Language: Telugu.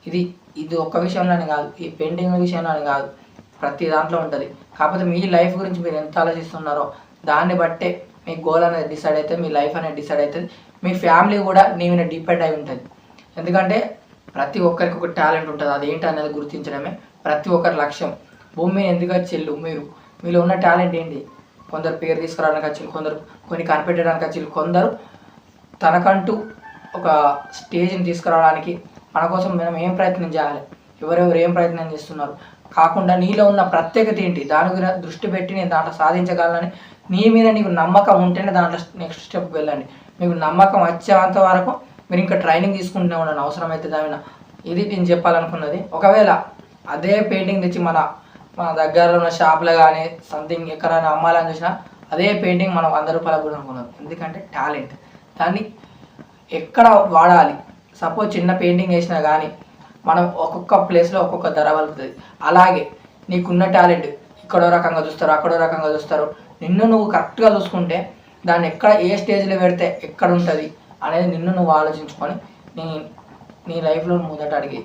ఇది ఇది ఒక్క విషయంలోనే కాదు, ఈ పెయింటింగ్ విషయంలోనే కాదు, ప్రతి దాంట్లో ఉంటుంది. కాకపోతే మీ లైఫ్ గురించి మీరు ఎంత ఆలోచిస్తున్నారో దాన్ని బట్టే మీ గోల్ అనేది డిసైడ్ అవుతుంది, మీ లైఫ్ అనేది డిసైడ్ అవుతుంది, మీ ఫ్యామిలీ కూడా నీ మీద డిపెండ్ అయి ఉంటుంది. ఎందుకంటే ప్రతి ఒక్కరికి ఒక టాలెంట్ ఉంటుంది, అది ఏంటి అనేది గుర్తించడమే ప్రతి ఒక్కరి లక్ష్యం. భూమి మీద ఎందుకు వచ్చిల్లు మీలో ఉన్న టాలెంట్ ఏంటి? కొందరు పేరు తీసుకురావడానికి వచ్చిల్లు, కొందరు కొన్ని కనిపెట్టడానికి వచ్చిల్లు, కొందరు తనకంటూ ఒక స్టేజ్ని తీసుకురావడానికి మన కోసం మనం ఏం ప్రయత్నం చేయాలి, ఎవరెవరు ఏం ప్రయత్నం చేస్తున్నారు కాకుండా నీలో ఉన్న ప్రత్యేకత ఏంటి దాని గురించి దృష్టి పెట్టి నేను దాంట్లో సాధించగలనని నీ మీద నీకు నమ్మకం ఉంటేనే దాంట్లో నెక్స్ట్ స్టెప్ వెళ్ళండి. మీకు నమ్మకం వచ్చేంత వరకు మీరు ఇంకా ట్రైనింగ్ తీసుకుంటూనే ఉండండి అవసరమైతే దాని. ఇది నేను చెప్పాలనుకున్నది. ఒకవేళ అదే పెయింటింగ్ తెచ్చి మన దగ్గరలో ఉన్న షాప్లో కానీ సంథింగ్ ఎక్కడైనా అమ్మాలని చూసినా అదే పెయింటింగ్ మనం 100 రూపాయలకు కూడా అనుకున్నాం. ఎందుకంటే టాలెంట్ దాన్ని ఎక్కడ వాడాలి. సపోజ్ చిన్న పెయింటింగ్ వేసినా కానీ మనం ఒక్కొక్క ప్లేస్లో ఒక్కొక్క ధర వలుకుతుంది. అలాగే నీకున్న టాలెంట్ ఇక్కడో రకంగా చూస్తారు, అక్కడో రకంగా చూస్తారు. నిన్ను నువ్వు కరెక్ట్గా చూసుకుంటే దాన్ని ఎక్కడ ఏ స్టేజ్లో పెడితే ఎక్కడ ఉంటుంది అనేది నిన్ను నువ్వు ఆలోచించుకొని నీ లైఫ్లో మొదట అడిగి